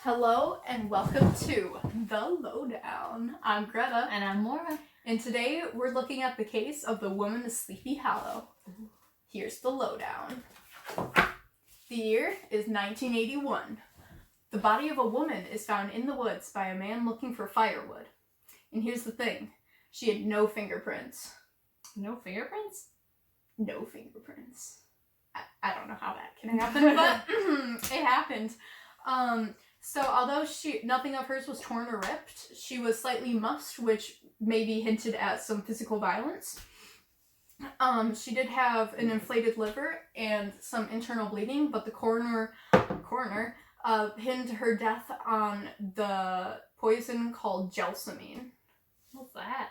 Hello and welcome to The Lowdown. I'm Greta. And I'm Laura. And today we're looking at the case of the woman of Sleepy Hollow. Here's the lowdown. The year is 1981. The body of a woman is found in the woods by a man looking for firewood. And here's the thing. She had no fingerprints. No fingerprints? No fingerprints. I don't know how that can happen, but it happened. So although nothing of hers was torn or ripped, she was slightly mussed, which maybe hinted at some physical violence. She did have an inflated liver and some internal bleeding, but the coroner pinned her death on the poison called gelsamine. What's that?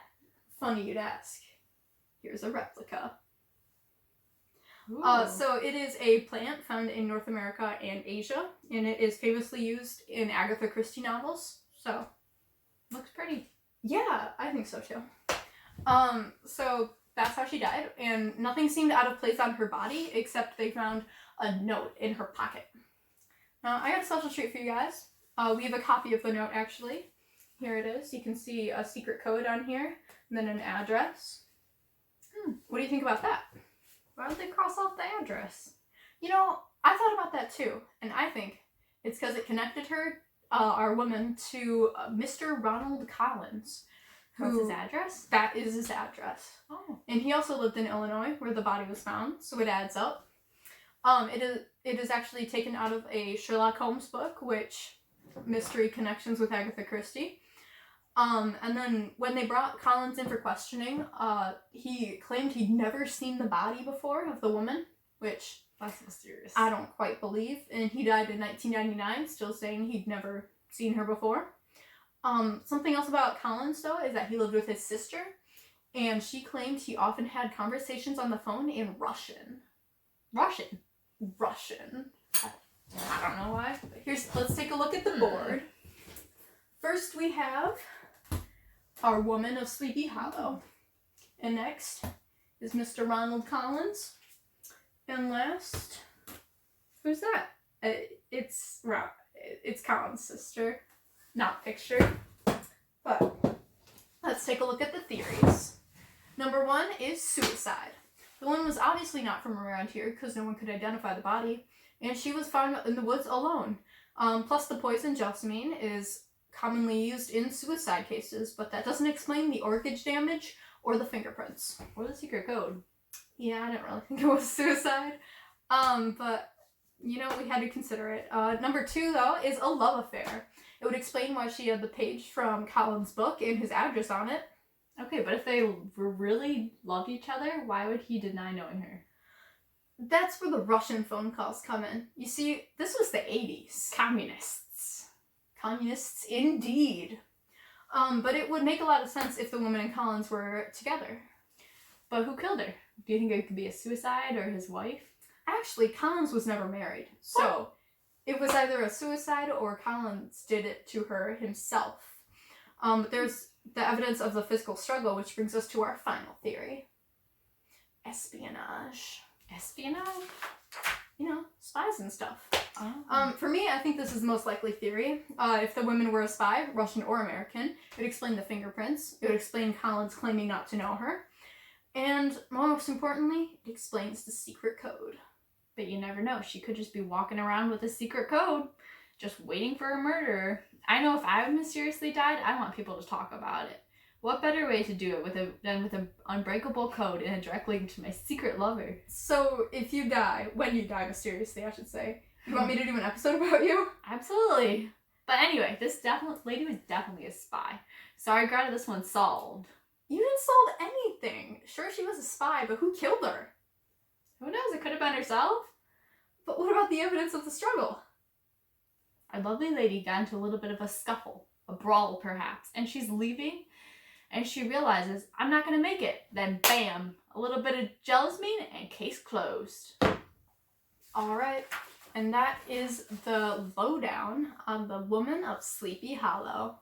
Funny you'd ask. Here's a replica. Ooh. So it is a plant found in North America and Asia, and it is famously used in Agatha Christie novels. So, Looks pretty. yeah, I think so too. So that's how she died, and nothing seemed out of place on her body except they found a note in her pocket. Now, I got a special treat for you guys. We have a copy of the note, actually. Here it is. You can see a secret code on here, and then an address. What do you think about that? Why would they cross off the address? You know, I thought about that too, and I think it's because it connected her, our woman, to Mr. Ronald Collins. What's his address? That is his address. Oh. And he also lived in Illinois, where the body was found, so it adds up. It is actually taken out of a Sherlock Holmes book, which mystery connections with Agatha Christie. And then when they brought Collins in for questioning, he claimed he'd never seen the body before of the woman, which That's mysterious. I don't quite believe. And he died in 1999, still saying he'd never seen her before. Something else about Collins, though, is that he lived with his sister, and she claimed he often had conversations on the phone in Russian. Russian. I don't know why. But let's take a look at the board. First, we have our woman of Sleepy Hollow. And next is Mr. Ronald Collins. And last, who's that? It's Collins' sister, not pictured. But let's take a look at the theories. Number 1 is suicide. The woman was obviously not from around here because no one could identify the body, and she was found in the woods alone. Plus, the poison gelsamine is commonly used in suicide cases, but that doesn't explain the orchid damage or the fingerprints. Or the secret code. Yeah, I didn't really think it was suicide. But, we had to consider it. Number 2, though, is a love affair. It would explain why she had the page from Collins' book and his address on it. Okay, but if they really loved each other, why would he deny knowing her? That's where the Russian phone calls come in. You see, this was the 80s. Communists indeed. But it would make a lot of sense if the woman and Collins were together. But who killed her? Do you think it could be a suicide or his wife? Actually, Collins was never married. So it was either a suicide or Collins did it to her himself. But there's the evidence of the physical struggle, which brings us to our final theory. Espionage. Espionage? Spies and stuff. Oh. For me, I think this is the most likely theory. If the women were a spy, Russian or American, it would explain the fingerprints. It would explain Collins claiming not to know her. And most importantly, it explains the secret code. But you never know. She could just be walking around with a secret code, just waiting for a murderer. I know if I mysteriously died, I want people to talk about it. What better way to do it than with an unbreakable code and a direct link to my secret lover? So, if you die, when you die mysteriously, I should say, you want me to do an episode about you? Absolutely. But anyway, this lady was definitely a spy. Sorry, Greta, this one's solved. You didn't solve anything. Sure, she was a spy, but who killed her? Who knows? It could have been herself. But what about the evidence of the struggle? Our lovely lady got into a little bit of a scuffle, a brawl perhaps, and she's leaving, and she realizes, I'm not going to make it. Then bam, a little bit of gelsamine and case closed. All right, and that is the lowdown on the woman of Sleepy Hollow.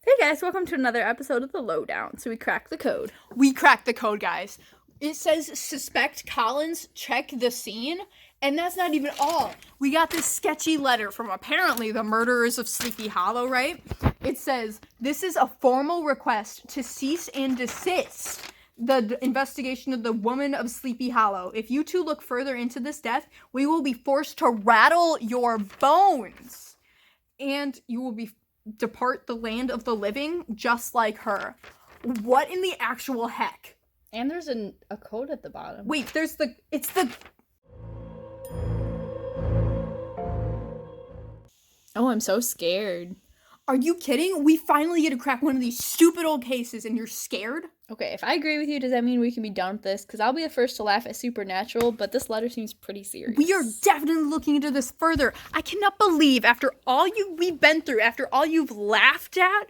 Hey guys, welcome to another episode of The Lowdown. So we cracked the code. We cracked the code, guys. It says suspect Collins, check the scene, And that's not even all. We got this sketchy letter from apparently the murderers of Sleepy Hollow, right? It says, this is a formal request to cease and desist the investigation of the woman of Sleepy Hollow. If you two look further into this death, we will be forced to rattle your bones. And you will be depart the land of the living just like her. What in the actual heck? And there's a code at the bottom. Wait, Oh, I'm so scared. Are you kidding? We finally get to crack one of these stupid old cases and you're scared? Okay, if I agree with you, does that mean we can be done with this? Because I'll be the first to laugh at Supernatural, but this letter seems pretty serious. We are definitely looking into this further. I cannot believe after all we've been through, after all you've laughed at,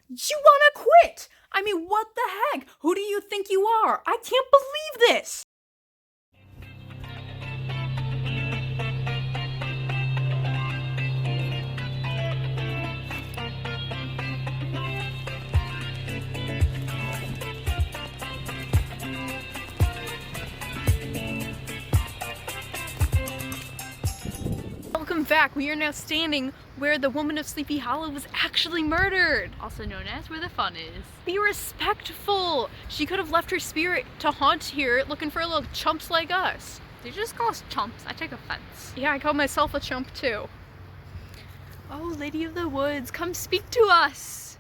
you want to quit. I mean, what the heck? Who do you think you are? I can't believe this. Welcome back. We are now standing where the woman of Sleepy Hollow was actually murdered. Also known as where the fun is. Be respectful. She could have left her spirit to haunt here looking for little chumps like us. Did you just call us chumps? I take offense. Yeah, I call myself a chump too. Oh, Lady of the Woods, come speak to us.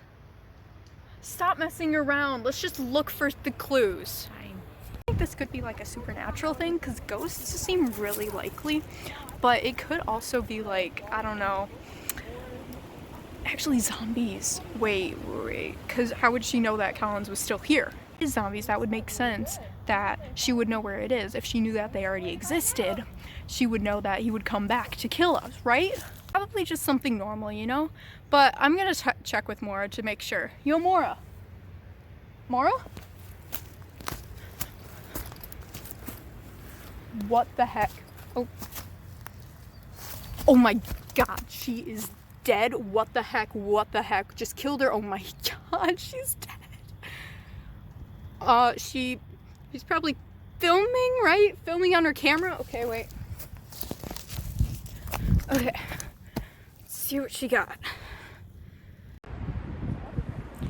Stop messing around. Let's just look for the clues. I think this could be like a supernatural thing because ghosts seem really likely, but it could also be like, I don't know, actually zombies. Wait, because how would she know that Collins was still here? Zombies, that would make sense that she would know where it is. If she knew that they already existed, she would know that he would come back to kill us, right? Probably just something normal, you know? But I'm gonna check with Maura to make sure. Yo, Maura. Maura? What the heck? Oh. Oh my god, she is dead. What the heck? What the heck? Just killed her. Oh my god, she's dead. She's probably filming, right? Filming on her camera? Okay, wait. Okay. Let's see what she got.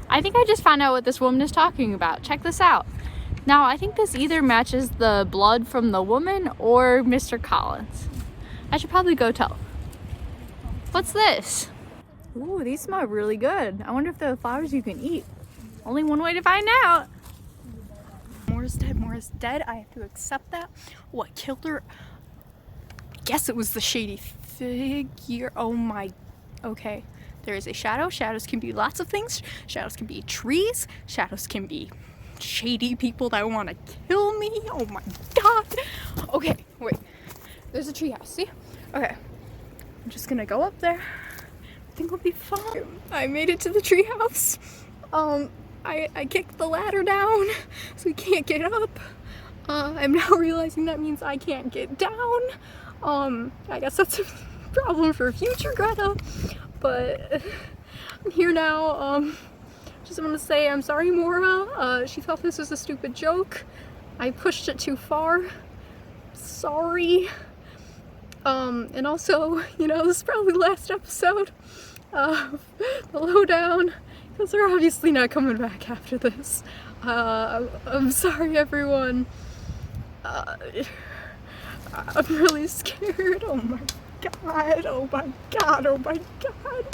I think I just found out what this woman is talking about. Check this out. Now, I think this either matches the blood from the woman or Mr. Collins. I should probably go tell. What's this? Ooh, these smell really good. I wonder if they're flowers you can eat. Only one way to find out. Maura's dead. Maura's dead. I have to accept that. What killed her? I guess it was the shady figure. Oh my. Okay. There is a shadow. Shadows can be lots of things. Shadows can be trees. Shadows can be shady people that want to kill me. Oh my god. Okay, wait. There's a treehouse. See? Okay. I'm just gonna go up there. I think we'll be fine. I made it to the treehouse. I kicked the ladder down, so we can't get up. I'm now realizing that means I can't get down. I guess that's a problem for future Greta, but I'm here now. Just want to say I'm sorry, Maura. She thought this was a stupid joke. I pushed it too far. Sorry. And also, you know, this is probably the last episode of The Lowdown, because they're obviously not coming back after this. I'm sorry, everyone. I'm really scared. Oh my god, oh my god, oh my god.